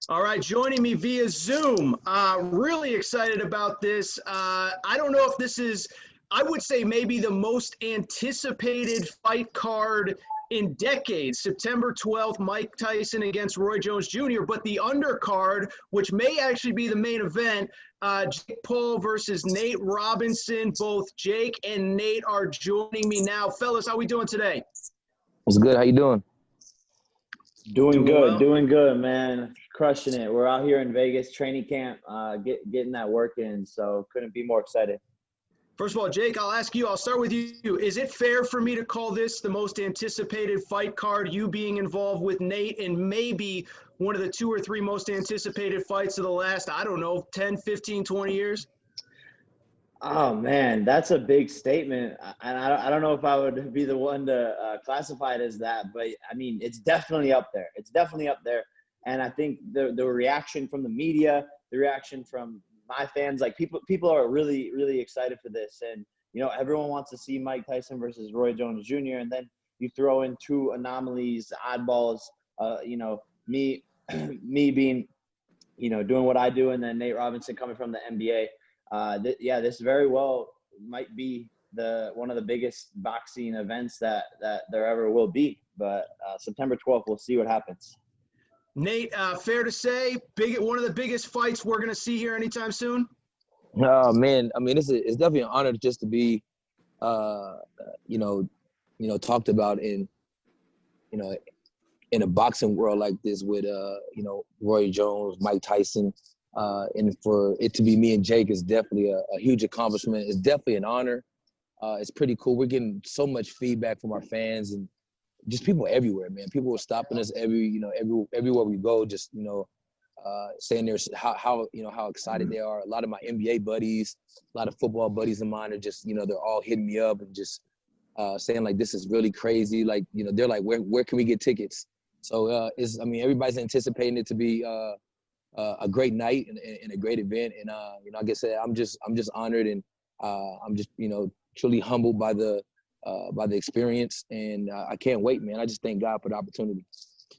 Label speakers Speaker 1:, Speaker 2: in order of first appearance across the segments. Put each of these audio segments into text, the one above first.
Speaker 1: All right, joining me via Zoom. Really excited about this. I don't know if this is, I would say maybe the most anticipated fight card in decades. September 12th, Mike Tyson against Roy Jones Jr., but the undercard, which may actually be the main event, Jake Paul versus Nate Robinson. Both Jake and Nate are joining me now. Fellas, how we doing today?
Speaker 2: What's good? How you doing?
Speaker 3: Doing good,
Speaker 1: well.
Speaker 3: doing good, man. Crushing it. We're out here in Vegas training camp, getting that work in. So couldn't be more excited.
Speaker 1: First of all, Jake, I'll ask you, I'll start with you. Is it fair for me to call this the most anticipated fight card, you being involved with Nate, and maybe one of the 2 or 3 most anticipated fights of the last, I don't know, 10, 15, 20 years?
Speaker 3: Oh, man, that's a big statement. And I don't know if I would be the one to classify it as that. But, I mean, it's definitely up there. It's definitely up there. And I think the reaction from the media, the reaction from my fans, like people are really, really excited for this. And, you know, everyone wants to see Mike Tyson versus Roy Jones Jr. And then you throw in 2 anomalies, oddballs, you know, me being, you know, doing what I do, and then Nate Robinson coming from the NBA. This very well might be one of the biggest boxing events that there ever will be. But September 12th, we'll see what happens.
Speaker 1: Nate, fair to say, one of the biggest fights we're going to see here anytime soon?
Speaker 2: Oh man, I mean, it's definitely an honor just to be, you know, talked about in a boxing world like this with, you know, Roy Jones, Mike Tyson, and for it to be me and Jake is definitely a huge accomplishment. It's definitely an honor. It's pretty cool. We're getting so much feedback from our fans and just people everywhere, man. People are stopping us everywhere we go, just, you know, saying there's how excited they are. A lot of my NBA buddies, a lot of football buddies of mine are just, you know, they're all hitting me up and just saying like, this is really crazy. Like, you know, they're like, where can we get tickets? So everybody's anticipating it to be a great night and a great event. And you know, like I said, I'm just honored, and I'm just, you know, truly humbled by the experience, and I can't wait, man. I just thank God for the opportunity.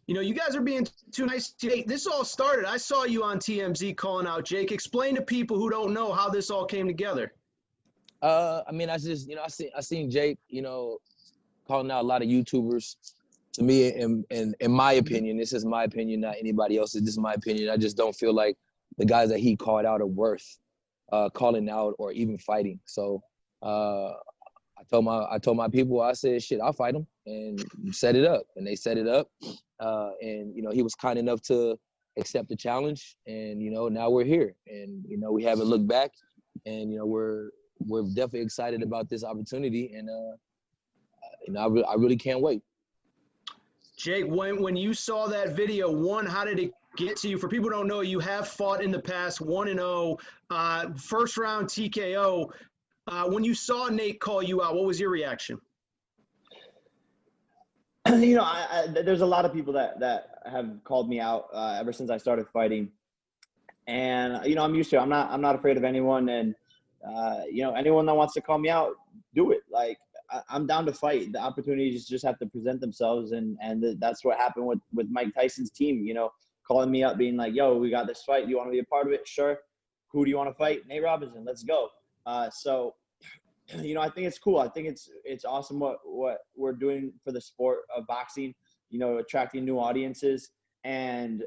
Speaker 1: You know, you guys are being too nice today. This all started, I saw you on TMZ calling out Jake. Explain to people who don't know how this all came together.
Speaker 2: I mean, I just, you know, I seen Jake, you know, calling out a lot of YouTubers. To me, in my opinion, this is my opinion, not anybody else's. This is my opinion. I just don't feel like the guys that he called out are worth calling out or even fighting. So I told my people, I said, shit, I'll fight him, and set it up. And they set it up. And, you know, he was kind enough to accept the challenge. And, you know, now we're here. And, you know, we haven't looked back. And, you know, we're definitely excited about this opportunity. And, you know, I really can't wait.
Speaker 1: Jake, when you saw that video, one, how did it get to you? For people who don't know, you have fought in the past, 1-0, first round TKO. When you saw Nate call you out, what was your reaction?
Speaker 3: You know, there's a lot of people that have called me out ever since I started fighting, and you know, I'm used to it. I'm not afraid of anyone, and you know, anyone that wants to call me out, do it. Like, I'm down to fight. The opportunities just have to present themselves, and that's what happened with Mike Tyson's team. You know, calling me up, being like, "Yo, we got this fight. Do you want to be a part of it?" Sure. Who do you want to fight? Nate Robinson. Let's go. So, you know, I think it's cool. I think it's awesome what we're doing for the sport of boxing. You know, attracting new audiences, and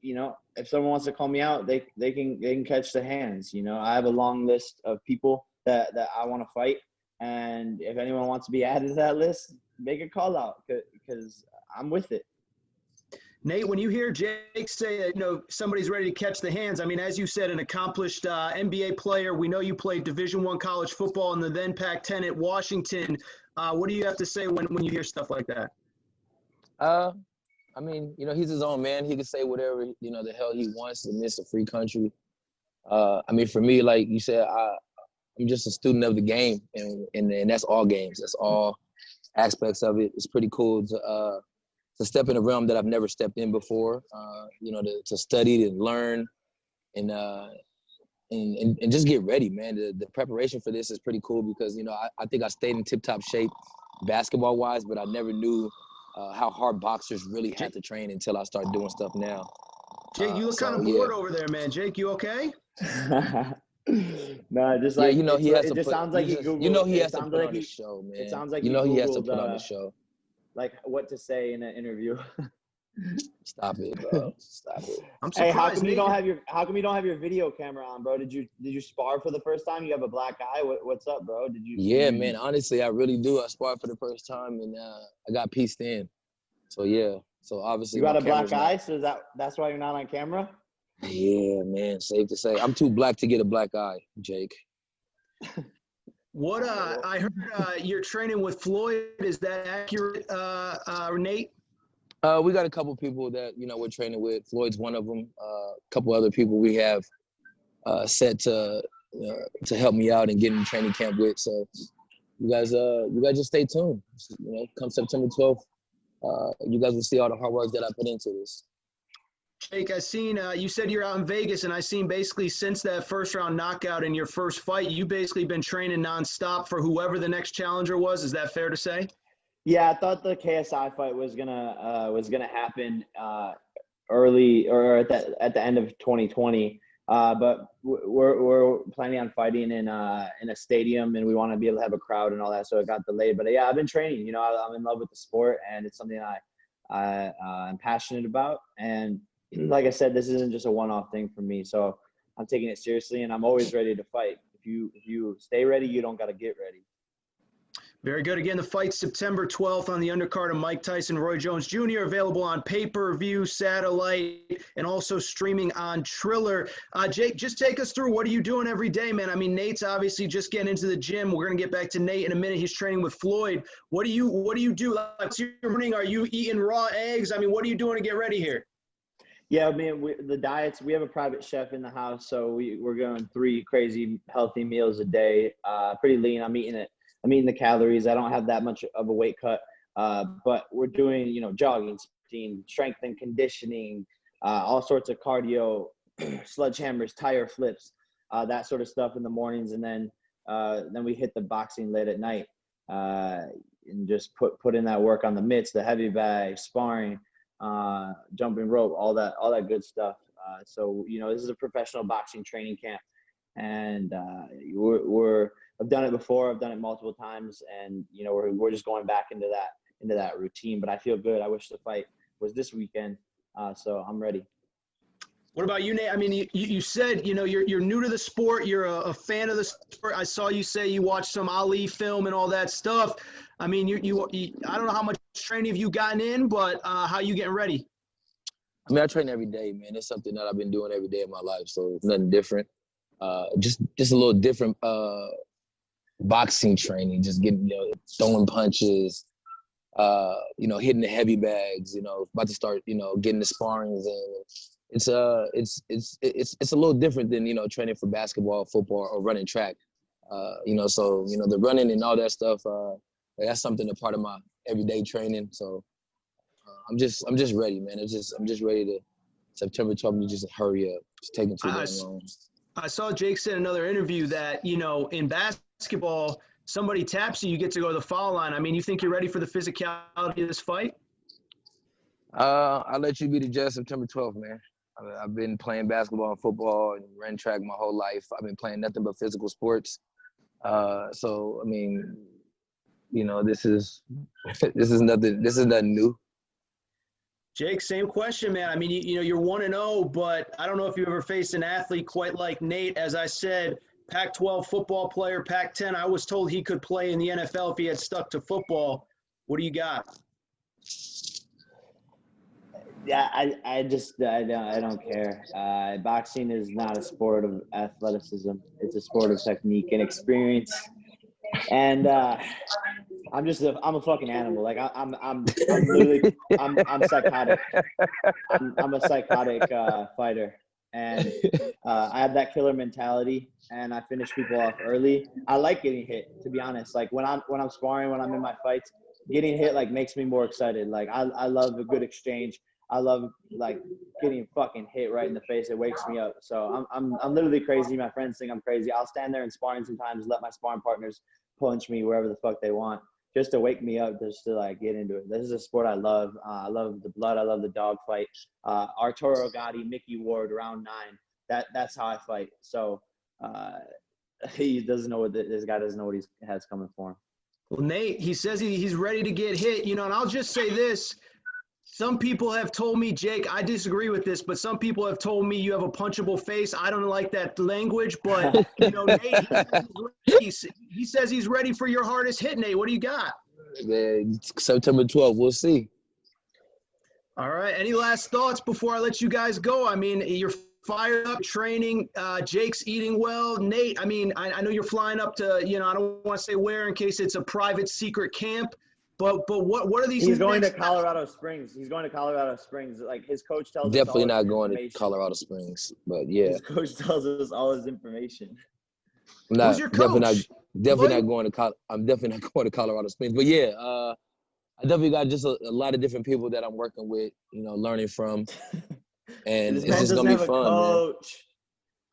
Speaker 3: you know, if someone wants to call me out, they can catch the hands. You know, I have a long list of people that I want to fight. And if anyone wants to be added to that list, make a call out, because I'm with it.
Speaker 1: Nate, when you hear Jake say that, you know, somebody's ready to catch the hands, I mean, as you said, an accomplished NBA player. We know you played Division I college football in the then Pac-10 at Washington. What do you have to say when you hear stuff like that?
Speaker 2: I mean, you know, he's his own man. He can say whatever, you know, the hell he wants in this a free country. I mean, for me, like you said, I'm just a student of the game, and that's all games. That's all aspects of it. It's pretty cool to step in a realm that I've never stepped in before. You know, to study and learn, and just get ready, man. The preparation for this is pretty cool because, you know, I think I stayed in tip-top shape basketball-wise, but I never knew how hard boxers really had to train until I started doing stuff now.
Speaker 1: Jake, you look kind of bored over there, man. Jake, you okay?
Speaker 3: No, just
Speaker 2: Yeah,
Speaker 3: like
Speaker 2: you know he has
Speaker 3: it
Speaker 2: to
Speaker 3: just
Speaker 2: put.
Speaker 3: sounds like he
Speaker 2: just,
Speaker 3: Googled.
Speaker 2: you know he
Speaker 3: it
Speaker 2: has to
Speaker 3: sounds
Speaker 2: put
Speaker 3: like
Speaker 2: on
Speaker 3: he.
Speaker 2: the show, man.
Speaker 3: It sounds like
Speaker 2: you
Speaker 3: he
Speaker 2: know he has to
Speaker 3: Googled
Speaker 2: put on the show.
Speaker 3: like what to say in an interview.
Speaker 2: Stop it, bro. Stop it.
Speaker 1: I'm
Speaker 3: Hey,
Speaker 1: surprised.
Speaker 3: how come you don't have your video camera on, bro? Did you spar for the first time? You have a black eye. What's up, bro?
Speaker 2: Yeah, man. Honestly, I really do. I sparred for the first time, and I got pieced in. So yeah. So obviously,
Speaker 3: You got
Speaker 2: my
Speaker 3: a black
Speaker 2: camera's
Speaker 3: eye, so that's why you're not on camera.
Speaker 2: Yeah, man. Safe to say, I'm too black to get a black eye, Jake.
Speaker 1: What I heard you're training with Floyd. Is that accurate, Nate?
Speaker 2: We got a couple people that we're training with. Floyd's one of them. A couple other people we have set to help me out and get in training camp with. So you guys just stay tuned. Come September 12th, you guys will see all the hard work that I put into this.
Speaker 1: Jake, I seen you said you're out in Vegas, and I seen basically since that first round knockout in your first fight, you basically been training nonstop for whoever the next challenger was. Is that fair to say?
Speaker 3: Yeah, I thought the KSI fight was gonna happen early or at the end of 2020. But we're planning on fighting in a stadium, and we want to be able to have a crowd and all that, so it got delayed. But yeah, I've been training. I'm in love with the sport, and it's something I'm passionate about. And like I said, this isn't just a one-off thing for me. So I'm taking it seriously, and I'm always ready to fight. If you stay ready, you don't got to get ready.
Speaker 1: Very good. Again, the fight September 12th on the undercard of Mike Tyson, Roy Jones Jr., available on pay-per-view, satellite, and also streaming on Triller. Jake, just take us through, what are you doing every day, man? I mean, Nate's obviously just getting into the gym. We're going to get back to Nate in a minute. He's training with Floyd. What do you do? Like, what's your morning? Are you eating raw eggs? I mean, what are you doing to get ready here?
Speaker 3: Yeah, I mean, the diets, we have a private chef in the house, so we're going 3 crazy healthy meals a day. Pretty lean. I'm eating the calories. I don't have that much of a weight cut, but we're doing, jogging, sprinting, strength and conditioning, all sorts of cardio, sledgehammers, tire flips, that sort of stuff in the mornings. And then we hit the boxing late at night, and just put in that work on the mitts, the heavy bag, sparring, jumping rope, all that good stuff. So, this is a professional boxing training camp, and I've done it before. I've done it multiple times, and we're just going back into that routine. But I feel good. I wish the fight was this weekend, so I'm ready.
Speaker 1: What about you, Nate? I mean, you said you're new to the sport. You're a fan of the sport. I saw you say you watched some Ali film and all that stuff. I mean, you I don't know how much training have you gotten in, but how you getting ready?
Speaker 2: I mean, I train every day, man. It's something that I've been doing every day of my life, so it's nothing different. Just a little different boxing training, just getting, throwing punches, hitting the heavy bags, about to start, getting the sparrings in. It's a little different than, training for basketball, football, or running track. So, the running and all that stuff, that's something a part of my everyday training. So I'm just ready, man. I'm just ready to September 12th, just hurry up. It's taking too damn long.
Speaker 1: I saw Jake said in another interview that, in basketball, somebody taps you, you get to go to the foul line. I mean, you think you're ready for the physicality of this fight?
Speaker 2: I'll let you be the judge September 12th, man. I've been playing basketball and football and ran track my whole life. I've been playing nothing but physical sports. So, I mean, this is nothing new.
Speaker 1: Jake, same question, man. I mean, you're 1-0, but I don't know if you ever faced an athlete quite like Nate. As I said, Pac-12 football player, Pac-10. I was told he could play in the NFL if he had stuck to football. What do you got?
Speaker 3: Yeah, I don't care. Boxing is not a sport of athleticism. It's a sport of technique and experience. And I'm a fucking animal. Like I'm literally I'm psychotic. I'm a psychotic fighter, and I have that killer mentality, and I finish people off early. I like getting hit, to be honest. Like when I'm sparring, when I'm in my fights, getting hit makes me more excited. Like I love a good exchange. I love getting fucking hit right in the face. It wakes me up. So I'm literally crazy. My friends think I'm crazy. I'll stand there and sparring sometimes, let my sparring partners punch me wherever the fuck they want. just to wake me up, just to like get into it. This is a sport I love. I love the blood. I love the dog fight. Arturo Gatti, Mickey Ward, round 9. That's how I fight. So he doesn't know this guy doesn't know what he has coming for him.
Speaker 1: Well, Nate, he says he's ready to get hit, and I'll just say this. Some people have told me, Jake, I disagree with this, but some people have told me you have a punchable face. I don't like that language, but, Nate, he says he's ready for your hardest hit, Nate. What do you got?
Speaker 2: Man, September 12th, we'll see.
Speaker 1: All right. Any last thoughts before I let you guys go? I mean, you're fired up, training. Jake's eating well. Nate, I mean, I know you're flying up to, I don't want to say where in case it's a private secret camp. But what are these?
Speaker 3: He's going to Colorado Springs. Like his coach tells us.
Speaker 2: Definitely not going to Colorado Springs, but yeah.
Speaker 3: His coach tells us all his information.
Speaker 1: Who's your coach?
Speaker 2: I'm definitely not going to Colorado Springs. But yeah, I definitely got just a lot of different people that I'm working with, learning from, and it's just gonna be fun, man.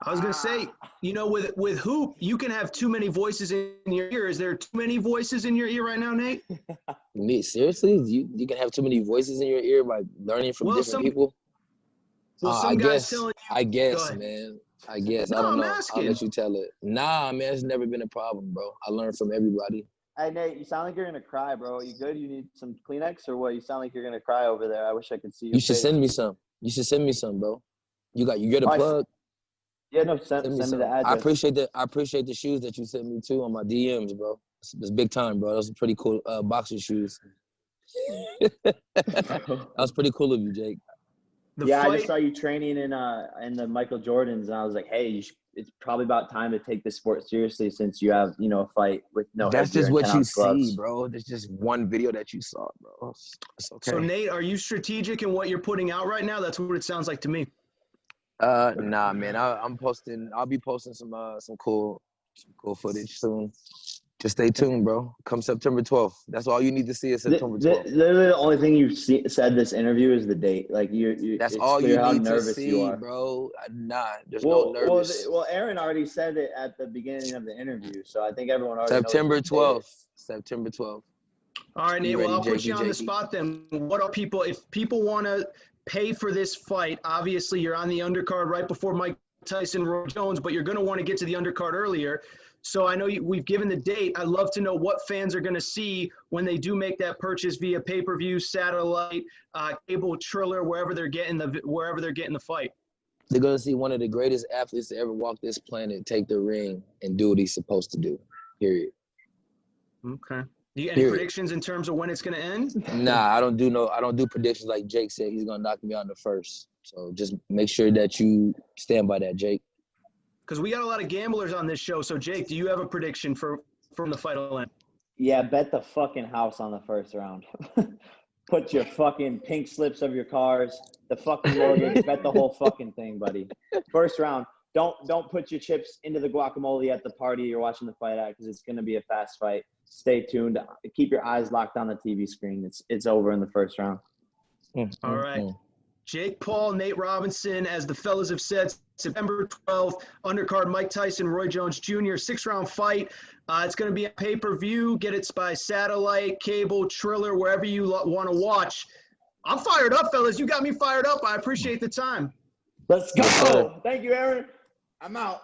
Speaker 1: I was gonna say, with hoop, you can have too many voices in your ear. Is there too many voices in your ear right now, Nate?
Speaker 2: Me, seriously? You can have too many voices in your ear by learning from different people?
Speaker 1: Well, some guys telling you.
Speaker 2: I guess, man. I guess.
Speaker 1: No,
Speaker 2: I don't
Speaker 1: I'm
Speaker 2: know.
Speaker 1: asking.
Speaker 2: I'll let you tell it. Nah, man, it's never been a problem, bro. I learned from everybody.
Speaker 3: Hey, Nate, you sound like you're gonna cry, bro. You good? You need some Kleenex or what? You sound like you're gonna cry over there. I wish I could see
Speaker 2: You should send me some. You should send me some, bro. You get a plug?
Speaker 3: Yeah, no, send me the address.
Speaker 2: I appreciate the shoes that you sent me too on my DMs, bro. It's big time, bro. Those are pretty cool boxer shoes. That was pretty cool of you, Jake.
Speaker 3: I just saw you training in the Michael Jordans, and I was like, hey, it's probably about time to take this sport seriously since you have a fight with no.
Speaker 2: That's just what you see, bro. There's just one video that you saw, bro. It's okay.
Speaker 1: So Nate, are you strategic in what you're putting out right now? That's what it sounds like to me.
Speaker 2: Nah, man. I'll be posting some cool footage soon. Just stay tuned, bro. Come September 12th. That's all you need to see is September 12th.
Speaker 3: Literally, the only thing you've said this interview is the date. Like you.
Speaker 2: That's all you need to see, bro. Nah, there's no nervous.
Speaker 3: Well, Aaron already said it at the beginning of the interview, so I think everyone already
Speaker 2: September
Speaker 3: knows
Speaker 2: 12th. September 12th.
Speaker 1: All right, Nate. Well, I'll put you on the spot then. What are people? If people want to pay for this fight, obviously you're on the undercard right before Mike Tyson, Roy Jones, but you're going to want to get to the undercard earlier. So I know we've given the date. I'd love to know what fans are going to see when they do make that purchase via pay-per-view, satellite, cable, Triller, wherever they're getting the fight.
Speaker 2: They're going to see one of the greatest athletes to ever walk this planet take the ring and do what he's supposed to do. Period.
Speaker 1: Okay. Any predictions in terms of when it's going to end?
Speaker 2: Nah, I don't do predictions like Jake said. He's going to knock me out in the first. So just make sure that you stand by that, Jake.
Speaker 1: Because we got a lot of gamblers on this show. So, Jake, do you have a prediction from the fight will end?
Speaker 3: Yeah, bet the fucking house on the first round. Put your fucking pink slips of your cars, the fucking mortgage, bet the whole fucking thing, buddy. First round. Don't put your chips into the guacamole at the party you're watching the fight at because it's going to be a fast fight. Stay tuned. Keep your eyes locked on the TV screen. It's over in the first round.
Speaker 1: All right. Jake Paul, Nate Robinson, as the fellas have said, September 12th, undercard Mike Tyson, Roy Jones Jr., 6-round fight. It's going to be a pay-per-view. Get it by satellite, cable, Triller, wherever you want to watch. I'm fired up, fellas. You got me fired up. I appreciate the time.
Speaker 3: Let's go. Thank you, Aaron. I'm out.